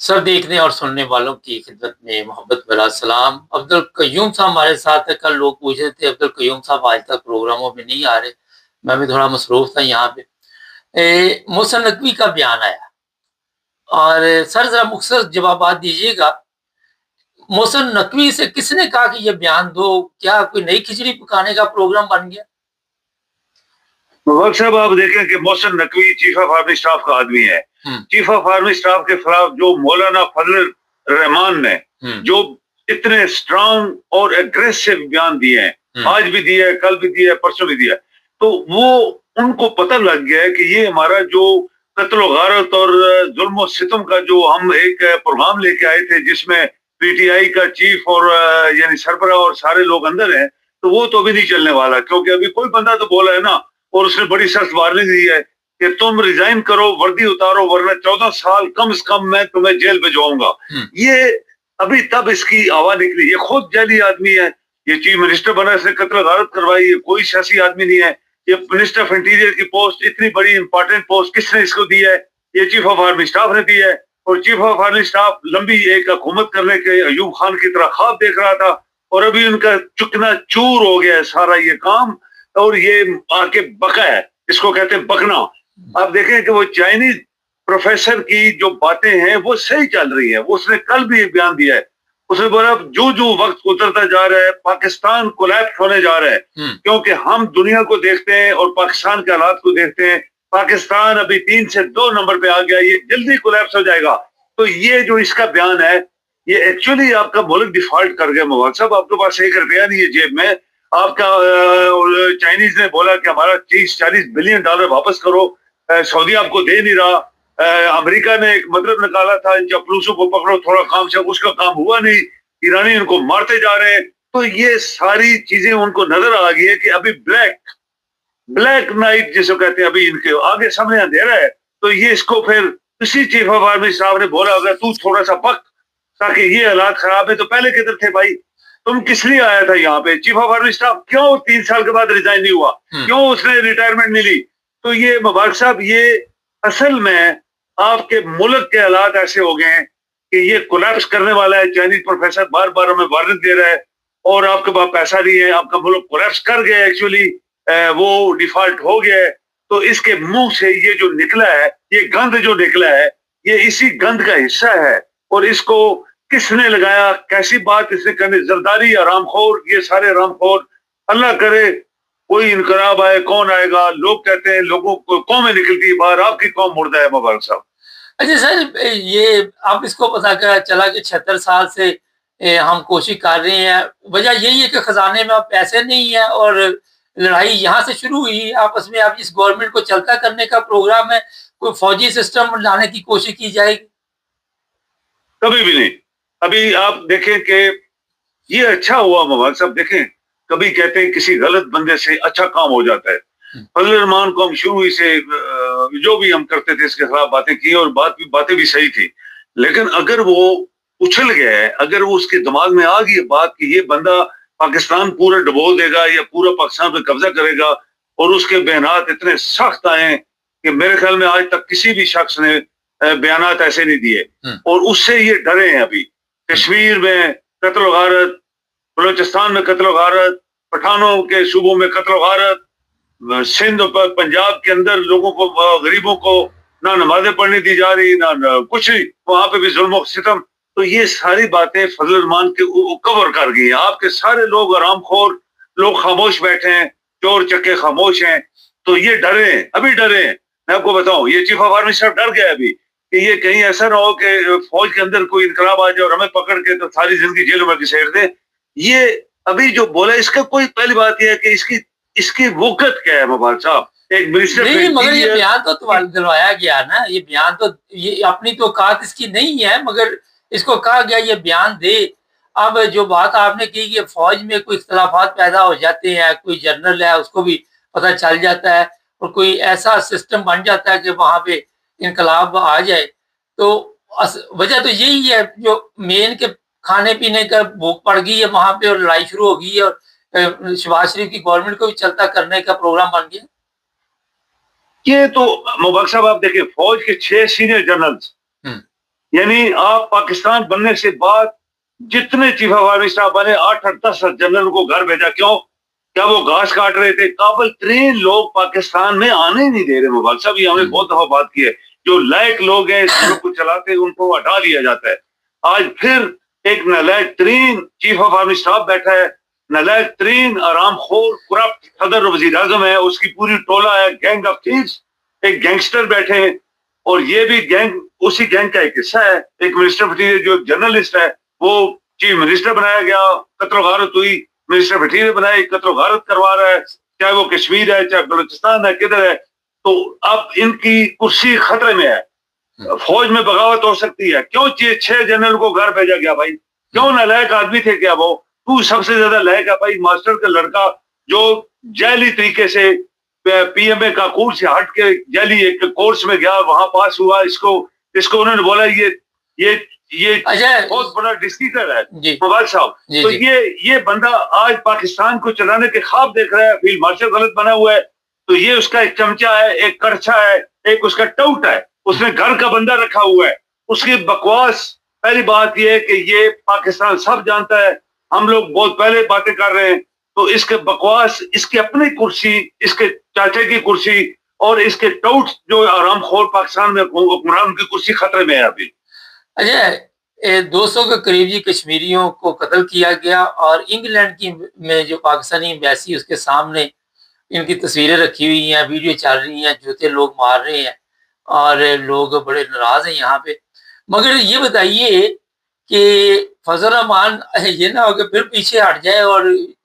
سب دیکھنے اور سننے والوں کی خدمت میں محبت بھرا سلام۔ عبدالقیوم صاحب ہمارے ساتھ ہے۔ کل لوگ پوچھ رہے تھے عبدالقیوم صاحب آج تک پروگراموں میں نہیں آ رہے، میں بھی تھوڑا مصروف تھا یہاں پہ۔ محسن نقوی کا بیان آیا اور سر ذرا مختصر جوابات دیجیے گا۔ محسن نقوی سے کس نے کہا کہ یہ بیان دو؟ کیا کوئی نئی کھچڑی پکانے کا پروگرام بن گیا؟ مبارک صاحب آپ دیکھیں کہ Mohsin Naqvi chief of army staff کا آدمی ہے۔ چیف آف آرمی اسٹاف کے خلاف جو مولانا فضل الرحمان نے جو اتنے اسٹرانگ اور اگریسو بیان دیے ہیں، آج بھی دیے، کل بھی دیے، پرسوں بھی دیا، تو وہ ان کو پتہ لگ گیا ہے کہ یہ ہمارا جو قتل و غارت اور ظلم و ستم کا جو ہم ایک پروگرام لے کے آئے تھے جس میں پی ٹی آئی کا چیف اور یعنی سربراہ اور سارے لوگ اندر ہیں، تو وہ تو ابھی نہیں چلنے والا، کیونکہ ابھی کوئی بندہ تو بولا ہے نا، اور اس نے بڑی سخت وارننگ دی ہے کہ تم ریزائن کرو، وردی اتارو، ورنہ 14 سال کم از کم میں تمہیں جیل بھجواؤں گا۔ یہ ابھی تب اس کی آواز نکلی، یہ خود جعلی آدمی ہے، یہ چیف منسٹر بنا، اس نے قتل غارت کروائی، یہ کوئی سیاسی آدمی نہیں ہے، یہ منسٹر آف انٹیریئر کی پوسٹ، اتنی بڑی امپورٹنٹ پوسٹ کس نے اس کو دی ہے؟ یہ چیف آف آرمی اسٹاف نے دی ہے، اور چیف آف آرمی اسٹاف لمبی ایک حکومت کرنے کے ایوب خان کی طرح خواب دیکھ رہا تھا، اور ابھی ان کا چکنا چور ہو گیا ہے سارا یہ کام، اور یہ آ کے بکا ہے، اس کو کہتے ہیں بکنا۔ آپ دیکھیں کہ وہ چائنیز پروفیسر کی جو باتیں ہیں وہ صحیح چل رہی ہیں، وہ اس نے کل بھی ایک بیان دیا ہے، اس نے بولا جو جو وقت اترتا جا رہا ہے پاکستان کولیپس ہونے جا رہا ہے، کیونکہ ہم دنیا کو دیکھتے ہیں اور پاکستان کے حالات کو دیکھتے ہیں، پاکستان ابھی 3 سے 2 نمبر پہ آ گیا، یہ جلدی کولیپس ہو جائے گا۔ تو یہ جو اس کا بیان ہے، یہ ایکچولی آپ کا ملک ڈیفالٹ کر گیا مبارک صاحب، آپ کے پاس 1 روپیہ نہیں ہے جیب میں، آپ کا چائنیز نے بولا کہ ہمارا 30-40 بلین ڈالر واپس کرو، سعودی آپ کو دے نہیں رہا، امریکہ نے ایک مطلب نکالا تھا ان چپلوسوں کو پکڑو تھوڑا کام سے، اس کا کام ہوا نہیں، ایرانی ان کو مارتے جا رہے ہیں۔ تو یہ ساری چیزیں ان کو نظر آ گئی ہے کہ ابھی بلیک نائٹ جسے کہتے ہیں، ابھی ان کے آگے سامنے اندھیرا ہے، تو یہ اس کو پھر اسی چیف آف آرمی صاحب نے بولا اگر تو تھوڑا سا پک تاکہ یہ حالات خراب ہے، تو پہلے کدھر تھے بھائی؟ تم کس لیے آیا تھا یہاں پہ؟ چیف آف آرمی اسٹاف کیوں 3 سال کے بعد ریزائن نہیں ہوا؟ کیوں اس نے ریٹائرمنٹ نہیں لی؟ تو یہ مبارک صاحب، یہ اصل میں آپ کے ملک کے حالات ایسے ہو گئے ہیں کہ یہ کولیپس کرنے والا ہے۔ چائنیز پروفیسر بار بار ہمیں وارننگ دے رہا ہے، اور آپ کے پاس پیسہ نہیں ہے، آپ کا ملک کولیپس کر گیا، ایکچولی وہ ڈیفالٹ ہو گیا ہے۔ تو اس کے منہ سے یہ جو نکلا ہے، یہ گند جو نکلا ہے، یہ اسی گند کا حصہ ہے، اور اس کو کس نے لگایا، کیسی بات اس نے کرنی، زرداری، آرام خور، یہ سارے آرام خور، اللہ کرے کوئی انقلاب آئے، کون آئے گا؟ لوگ کہتے ہیں لوگوں کو قومیں نکلتی ہے باہر، آپ کی قوم مردہ ہے مبارک صاحب۔ اچھا سر، یہ آپ اس کو پتا چلا کہ 76 سال سے ہم کوشش کر رہے ہیں، وجہ یہی ہے کہ خزانے میں اب پیسے نہیں ہیں، اور لڑائی یہاں سے شروع ہوئی آپس میں۔ اب اس گورنمنٹ کو چلتا کرنے کا پروگرام ہے، کوئی فوجی سسٹم لانے کی کوشش کی جائے گی؟ کبھی بھی نہیں۔ ابھی آپ دیکھیں کہ یہ اچھا ہوا مبارک صاحب، دیکھیں کبھی کہتے ہیں کسی غلط بندے سے اچھا کام ہو جاتا ہے۔ فضل الرحمان کو ہم شروع ہی سے جو بھی ہم کرتے تھے اس کے خلاف باتیں کی، اور باتیں بھی صحیح تھی، لیکن اگر وہ اچھل گیا ہے، اگر وہ اس کے دماغ میں آ گئی بات کہ یہ بندہ پاکستان پورا ڈبو دے گا یا پورا پاکستان پہ قبضہ کرے گا، اور اس کے بیانات اتنے سخت آئے کہ میرے خیال میں آج تک کسی بھی شخص نے بیانات ایسے نہیں دیے، اور اس سے یہ ڈرے ہیں۔ ابھی کشمیر میں قتل و غارت، بلوچستان میں قتل و غارت، پٹھانوں کے صوبوں میں قتل و غارت، سندھ پنجاب کے اندر لوگوں کو، غریبوں کو نہ نمازیں پڑھنے دی جا رہی، نہ کچھ نہیں، وہاں پہ بھی ظلم و ستم۔ تو یہ ساری باتیں فضل الرحمان کے کور کر گئی ہیں۔ آپ کے سارے لوگ آرام خور لوگ خاموش بیٹھے ہیں، چور چکے خاموش ہیں، تو یہ ڈرے ہیں، ابھی ڈرے ہیں۔ میں آپ کو بتاؤں، یہ چیف آف آرمی صاحب ڈر گیا ابھی کہ یہ کہیں ایسا نہ ہو کہ فوج کے اندر کوئی انقلاب آ جائے اور ہمیں پکڑ کے تو ساری زندگی جیلوں میں گھسیٹ دیں۔ یہ ابھی جو بولا، اس کا کوئی پہلی بات یہ ہے کہ اس کی وقت کیا ہے مبارک صاحب؟ ایک منسٹر نہیں، مگر یہ بیان تو دلوایا گیا نا، یہ بیان تو یہ اپنی تو اوقات اس کی نہیں ہے، مگر اس کو کہا گیا یہ بیان دے۔ اب جو بات آپ نے کی کہ فوج میں کوئی اختلافات پیدا ہو جاتے ہیں، کوئی جنرل ہے اس کو بھی پتہ چل جاتا ہے، اور کوئی ایسا سسٹم بن جاتا ہے کہ وہاں پہ انقلاب آ جائے، تو وجہ تو یہی ہے جو مین کے کھانے پینے کا بھوک پڑ گئی ہے وہاں پہ، اور لڑائی شروع ہو گئی ہے، اور شہباز شریف کی گورنمنٹ کو بھی چلتا کرنے کا پروگرام بن گیا۔ یہ تو مبارک صاحب آپ دیکھیں، فوج کے 6 سینئر جنرلز یعنی آپ پاکستان بننے سے بعد جتنے چیف آف آرمی اسٹاف بنے 8-10 جنرل کو گھر بھیجا. کیوں؟ کیا وہ گھاس کاٹ رہے تھے؟ قابل ترین لوگ پاکستان میں آنے ہی نہیں دے رہے. مبارک صاحب یہ ہمیں بہت دفعہ بات کی ہے. جو لائق لوگ ہیں جو کو چلاتے ہیں ان کو ہٹا دیا جاتا ہے. آج پھر ایک نالائق ترین چیف آف آرمی اسٹاف بیٹھا ہے, نالائق ترین آرام خور کرپٹ صدر وزیر اعظم ہے, اس کی پوری ٹولہ ہے, گینگ آف تھیوز, ایک گینگسٹر بیٹھے ہیں. اور یہ بھی گینگ اسی گینگ کا ایک حصہ ہے. ایک منسٹر بٹیر جو ایک جرنلسٹ ہے وہ چیف منسٹر بنایا گیا, قتل و غارت ہوئی, منسٹر بٹیر بنائے, قتل و غارت کروا رہا ہے, چاہے وہ کشمیر ہے چاہے بلوچستان ہے کدھر ہے. تو اب ان کی کرسی خطرے میں ہے, فوج میں بغاوت ہو سکتی ہے. کیوں 6 جنرل کو گھر بھیجا گیا بھائی؟ کیوں نالائق آدمی تھے کیا وہ؟ تو سب سے زیادہ لائق ہے بھائی, ماسٹر کا لڑکا جو جعلی طریقے سے پی ایم اے کا کورس سے ہٹ کے جعلی ایک کورس میں گیا, وہاں پاس ہوا. اس کو انہوں نے بولا یہ بہت بڑا ڈسکیٹر ہے مبارک صاحب. تو یہ بندہ آج پاکستان کو چلانے کے خواب دیکھ رہا ہے, فیلڈ مارشل غلط بنا ہوا ہے. تو یہ اس کا ایک چمچہ ہے, ایک کرچھا ہے, ایک اس کا ٹوٹ ہے. اس نے گھر کا بندہ رکھا ہوا ہے. اس کی بکواس, پہلی بات یہ ہے کہ یہ پاکستان سب جانتا ہے, ہم لوگ بہت پہلے باتیں کر رہے ہیں. تو اس کے بکواس, اس کی اپنی کرسی, اس کے چاچے کی کرسی اور اس کے ٹوٹ جو آرام خور پاکستان میں حکمران کی کرسی خطرے میں ہے ابھی. اچھا, 200 کے قریب جی کشمیریوں کو قتل کیا گیا, اور انگلینڈ میں جو پاکستانی ایمبیسی اس کے سامنے ان کی تصویریں رکھی ہوئی ہیں, ویڈیو چل رہی ہیں, جوتے لوگ مار رہے ہیں اور لوگ بڑے ناراض ہیں یہاں پہ. مگر یہ بتائیے کہ فضل الرحمان یہ نہ ہو کہ پھر پیچھے ہٹ جائے اور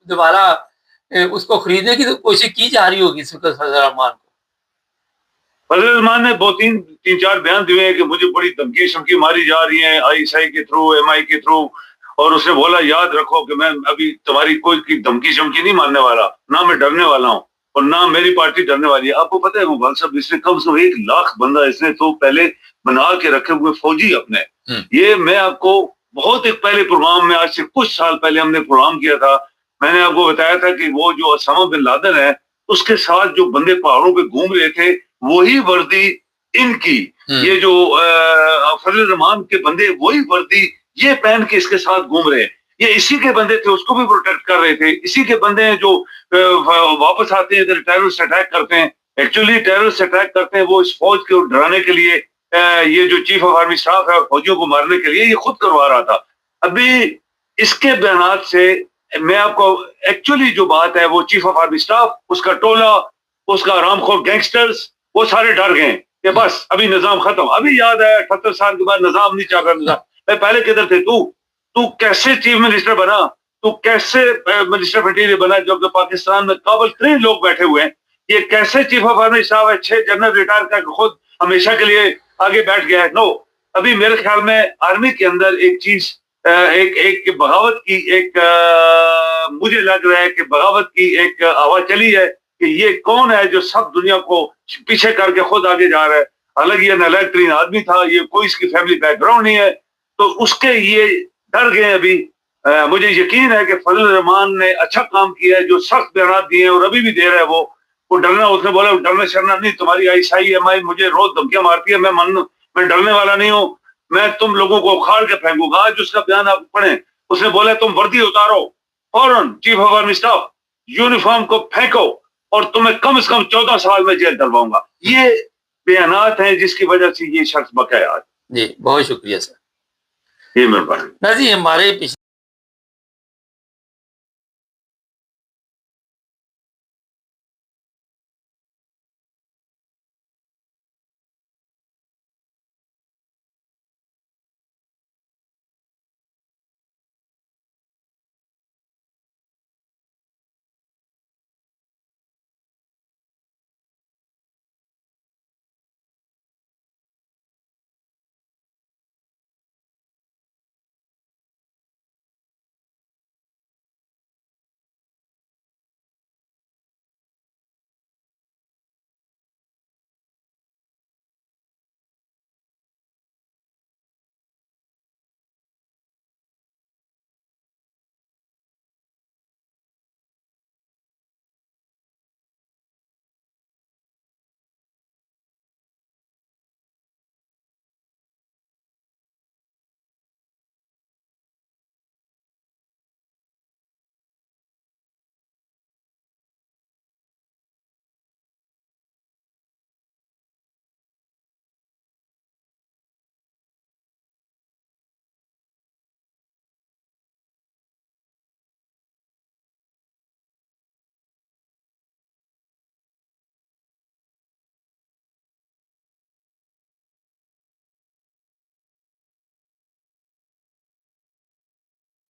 دوبارہ اس کو خریدنے کی تو کوشش کی جا رہی ہوگی اس وقت فضل الرحمان کو. فضل الرحمان نے 3-4 بیان دیے ہیں کہ مجھے بڑی دھمکی شمکی ماری جا رہی ہیں آئی ایس آئی کے تھرو, ایم آئی کے تھرو. اور اس نے بولا یاد رکھو کہ میں ابھی تمہاری کوئی دھمکی شمکی نہیں ماننے والا, نہ میں ڈرنے والا ہوں اور نہ میری پارٹی ڈرنے والی ہے. آپ کو پتہ ہے مبارک صاحب, اس نے کم سے کم 1 لاکھ بندہ اس نے تو پہلے بنا کے رکھے ہوئے فوجی اپنے. یہ میں آپ کو بہت ایک پہلے پروگرام میں, آج سے کچھ سال پہلے ہم نے پروگرام کیا تھا, میں نے آپ کو بتایا تھا کہ وہ جو اسامہ بن لادن ہے اس کے ساتھ جو بندے پہاڑوں پہ گھوم رہے تھے وہی وردی ان کی, یہ جو فضل الرحمان کے بندے وہی وردی یہ پہن کے اس کے ساتھ گھوم رہے ہیں. یہ اسی کے بندے تھے, اس کو بھی پروٹیکٹ کر رہے تھے. اسی کے بندے ہیں جو واپس آتے ہیں ادھر ٹیررسٹ اٹیک کرتے ہیں. ایکچولی ٹیررسٹ اٹیک کرتے ہیں وہ اس فوج کو ڈرانے کے لیے, یہ جو چیف آف آرمی اسٹاف ہے فوجیوں کو مارنے کے لیے, یہ خود کروا رہا تھا. ابھی اس کے بیانات سے میں آپ کو ایکچولی جو بات ہے وہ چیف آف آرمی اسٹاف, اس کا ٹولہ, اس کا آرام خور گینگسٹرز, وہ سارے ڈر گئے کہ بس ابھی نظام ختم. ابھی یاد ہے 78 سال کے بعد نظام نہیں چاہ رہا. پہلے کدھر تھے تو کیسے چیف منسٹر بنا, تو کیسے منسٹر بٹیر بنا جب پاکستان میں قابل ترین لوگ بیٹھے ہوئے ہیں. یہ کیسے چیف آف آرمی اسٹاف ہے, 6 جنرل ریٹائر کر کے خود ہمیشہ کے لیے آگے بیٹھ گیا ہے. نو, ابھی میرے خیال میں آرمی کے اندر ایک چیز, ایک بغاوت کی ایک مجھے لگ رہا ہے کہ بغاوت کی ایک ہوا چلی ہے کہ یہ کون ہے جو سب دنیا کو پیچھے کر کے خود آگے جا رہا ہے. حالانکہ یہ نالائق ترین آدمی تھا, یہ کوئی اس کی فیملی بیک گراؤنڈ نہیں ہے, تو اس کے یہ ڈر گئے. ابھی مجھے یقین ہے کہ فضل الرحمان نے اچھا کام کیا ہے, جو سخت بیانات دیے ہیں اور ابھی بھی دے رہا ہے وہ ڈرنا, اس نے بولا ڈرنا شرنا نہیں, تمہاری آئی ایس آئی ایم آئی مجھے روز دھمکیاں مارتی ہے, میں ڈرنے والا نہیں ہوں, میں تم لوگوں کو اکھاڑ کے پھینکوں گا. آج اس کا بیان آپ پڑھیں, اس نے بولا تم وردی اتارو فوراً, chief of army staff uniform کو پھینکو اور تمہیں کم از کم 14 سال میں جیل ڈلواؤں گا. یہ بیانات ہیں جس کی وجہ سے یہ شخص بقا ہے آج. جی بہت شکریہ سر. یہ مہربانی. جی ہمارے